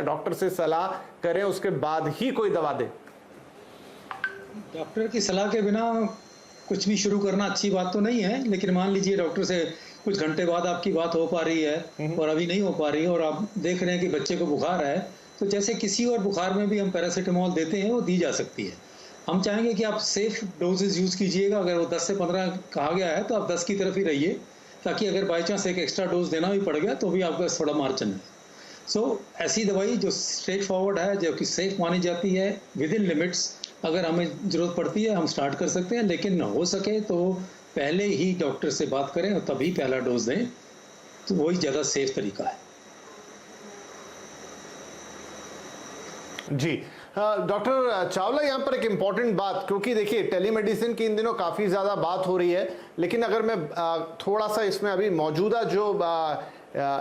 Doctor से सलाह करें उसके बाद ही कोई दवा दें? डॉक्टर की सलाह के बिना कुछ भी शुरू करना अच्छी बात तो नहीं है, लेकिन मान लीजिए डॉक्टर से कुछ घंटे बाद आपकी बात हो पा रही है और अभी नहीं हो पा रही है और आप देख रहे हैं कि बच्चे को बुखार है, तो जैसे किसी और बुखार में भी हम पैरासिटामोल देते हैं, वो दी जा सकती है। हम चाहेंगे कि आप सेफ डोजेज यूज़ कीजिएगा। अगर वो 10 से 15 कहा गया है तो आप 10 की तरफ ही रहिए, ताकि अगर बाई चांस एक एक्स्ट्रा डोज देना भी पड़ गया तो भी आपका थोड़ा मार्जिन है। ऐसी दवाई जो स्ट्रेट फॉरवर्ड है, जो कि सेफ मानी जाती है, विद इन लिमिट्स, अगर हमें ज़रूरत पड़ती है हम स्टार्ट कर सकते हैं, लेकिन हो सके तो पहले ही डॉक्टर से बात करें और तभी पहला डोज दें, तो वही ज़्यादा सेफ तरीका है। जी डॉक्टर चावला, यहाँ पर एक इम्पॉर्टेंट बात, क्योंकि देखिए टेलीमेडिसिन की इन दिनों काफ़ी ज़्यादा बात हो रही है, लेकिन अगर मैं थोड़ा सा इसमें अभी मौजूदा जो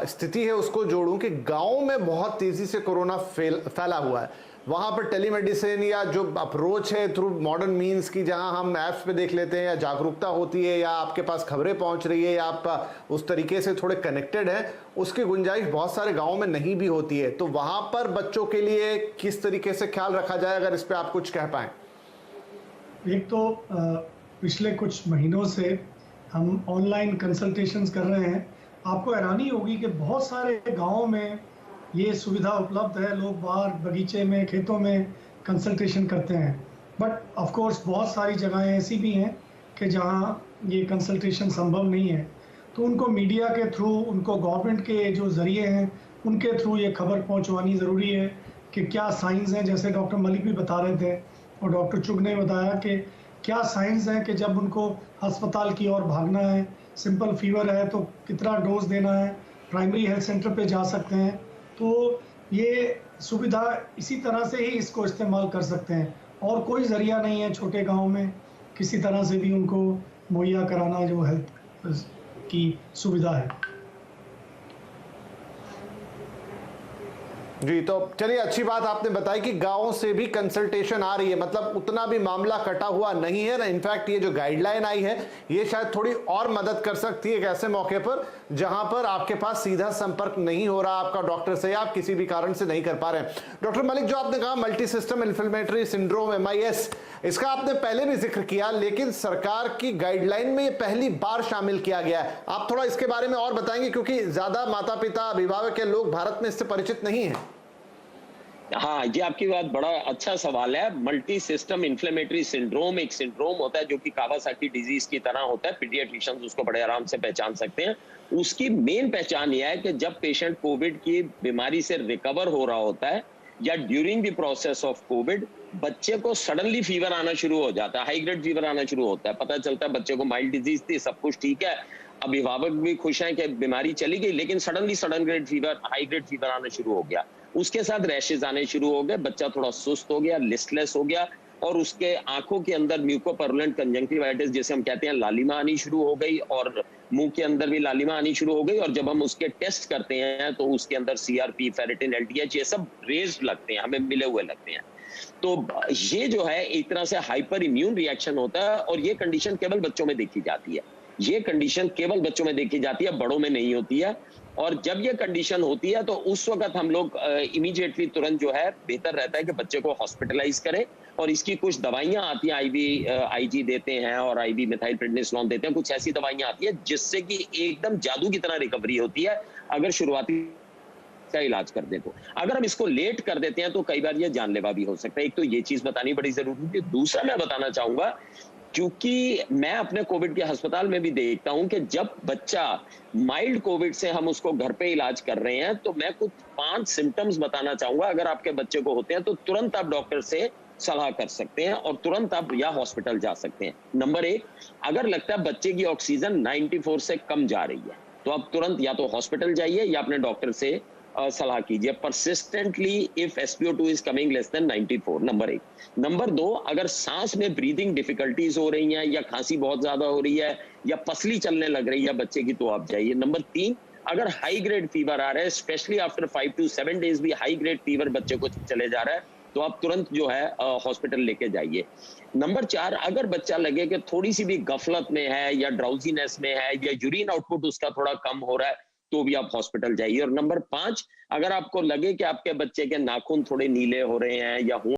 स्थिति है उसको जोड़ूं कि गाँव में बहुत तेज़ी से कोरोना फैला हुआ है, वहाँ पर टेलीमेडिसिन या जो अप्रोच है थ्रू मॉडर्न मीन्स की, जहाँ हम ऐप्स पे देख लेते हैं या जागरूकता होती है या आपके पास खबरें पहुँच रही है या आप उस तरीके से थोड़े कनेक्टेड हैं, उसकी गुंजाइश बहुत सारे गाँव में नहीं भी होती है। तो वहाँ पर बच्चों के लिए किस तरीके से ख्याल रखा जाए, अगर इस पर आप कुछ कह पाएँ? एक तो पिछले कुछ महीनों से हम ऑनलाइन कंसल्टेशंस कर रहे हैं। आपको हैरानी होगी कि बहुत सारे गाँव में ये सुविधा उपलब्ध है, लोग बाहर बगीचे में, खेतों में कंसल्टेशन करते हैं। बट ऑफ कोर्स बहुत सारी जगहें ऐसी भी हैं कि जहां ये कंसल्टेशन संभव नहीं है, तो उनको मीडिया के थ्रू, उनको गवर्नमेंट के जो ज़रिए हैं उनके थ्रू ये खबर पहुंचवानी ज़रूरी है कि क्या साइंस हैं। जैसे डॉक्टर मलिक भी बता रहे थे और डॉक्टर चुग ने बताया कि क्या साइंस हैं कि जब उनको अस्पताल की ओर भागना है, सिंपल फीवर है तो कितना डोज देना है, प्राइमरी हेल्थ सेंटर पे जा सकते हैं। तो ये सुविधा इसी तरह से ही इसको इस्तेमाल कर सकते हैं, और कोई ज़रिया नहीं है छोटे गांव में किसी तरह से भी उनको मुहैया कराना जो हेल्थ की सुविधा है। जी, तो चलिए अच्छी बात आपने बताई कि गांव से भी कंसल्टेशन आ रही है, मतलब उतना भी मामला कटा हुआ नहीं है ना। इनफैक्ट ये जो गाइडलाइन आई है ये शायद थोड़ी और मदद कर सकती है एक ऐसे मौके पर जहां पर आपके पास सीधा संपर्क नहीं हो रहा आपका डॉक्टर से, या आप किसी भी कारण से नहीं कर पा रहे हैं। डॉक्टर मलिक, जो आपने कहा multi system inflammatory syndrome MIS, इसका आपने पहले भी जिक्र किया, लेकिन सरकार की गाइडलाइन में ये पहली बार शामिल किया गया है। आप थोड़ा इसके बारे में और बताएंगे, क्योंकि ज्यादा माता पिता, अभिभावक के लोग भारत में इससे परिचित नहीं है। हाँ, ये आपकी बात बड़ा अच्छा सवाल है। मल्टी सिस्टम इन्फ्लेमेटरी सिंड्रोम एक सिंड्रोम होता है जो कि कावासाकी डिजीज की तरह होता है। पीडियाट्रिशियंस उसको बड़े आराम से पहचान सकते हैं। उसकी मेन पहचान यह है कि जब पेशेंट कोविड की बीमारी से रिकवर हो रहा होता है या during the process of Covid बच्चे को सडनली फीवर आना शुरू हो जाता है, हाई ग्रेड फीवर आना शुरू होता है। पता चलता है बच्चे को माइल्ड डिजीज थी, सब कुछ ठीक है, अभिभावक भी खुश हैं कि बीमारी चली गई, लेकिन suddenly sudden grade fever, high grade fever आना शुरू हो गया। उसके साथ रैशेज आने शुरू हो गए, बच्चा थोड़ा सुस्त हो गया, लिस्टलेस हो गया, और उसके आंखों के अंदर म्यूकोपैरुलेंट कंजंक्टिवाइटिस जिसे हम कहते हैं लालिमा आनी शुरू हो गई, और मुंह के अंदर भी लालिमा आनी शुरू हो गई। और जब हम उसके टेस्ट करते हैं तो उसके अंदर CRP, फेरेटिन, LDH ये सब रेज्ड लगते हैं, हमें मिले हुए लगते हैं। तो ये जो है एक तरह से हाइपर इम्यून रिएक्शन होता है, और ये कंडीशन केवल बच्चों में देखी जाती है। ये कंडीशन केवल बच्चों में देखी जाती है, बड़ों में नहीं होती है। और जब ये कंडीशन होती है तो उस वक्त हम लोग इमीडिएटली तुरंत जो है बेहतर रहता है कि बच्चे को हॉस्पिटलाइज करें, और इसकी कुछ दवाइयां आती हैं, IG देते हैं और IV मिथाइल प्रेडनिसोलोन देते हैं। कुछ ऐसी दवाइयां आती है जिससे कि एकदम जादू की तरह रिकवरी होती है अगर शुरुआती का इलाज कर दे तो। अगर हम इसको लेट कर देते हैं तो कई बार ये जानलेवा भी हो सकता है। एक तो ये चीज बतानी बड़ी जरूरी है। दूसरा मैं बताना चाहूंगा, क्योंकि मैं अपने कोविड के अस्पताल में भी देखता हूं कि जब बच्चा माइल्ड कोविड से हम उसको घर पे इलाज कर रहे हैं तो मैं कुछ 5 सिम्टम्स बताना चाहूंगा। अगर आपके बच्चे को होते हैं तो तुरंत आप डॉक्टर से सलाह कर सकते हैं और तुरंत आप या हॉस्पिटल जा सकते हैं। नंबर 1, अगर लगता है बच्चे की ऑक्सीजन 94 से कम जा रही है तो आप तुरंत या तो हॉस्पिटल जाइए या अपने डॉक्टर से सलाह कीजिए। Persistently if SpO2 is coming less than 94, number 1। Number 2, अगर सांस में ब्रीदिंग डिफिकल्टीज हो रही हैं या खांसी बहुत ज्यादा हो रही है या पसली चलने लग रही है बच्चे की, तो आप जाइए। नंबर 3, अगर हाई ग्रेड फीवर आ रहा है, स्पेशली आफ्टर 5 to 7 डेज भी हाई ग्रेड फीवर बच्चे को चले जा रहा है, तो आप तुरंत जो है हॉस्पिटल लेके जाइए। नंबर 4, अगर बच्चा लगे कि थोड़ी सी भी गफलत में है या ड्राउजीनेस में है या यूरिन आउटपुट उसका थोड़ा कम हो रहा है, तो भी आप हॉस्पिटल जाइए। और नंबर 5, अगर आपको लगे कि आपके बच्चे के नाखून थोड़े नीले हो रहे हैं या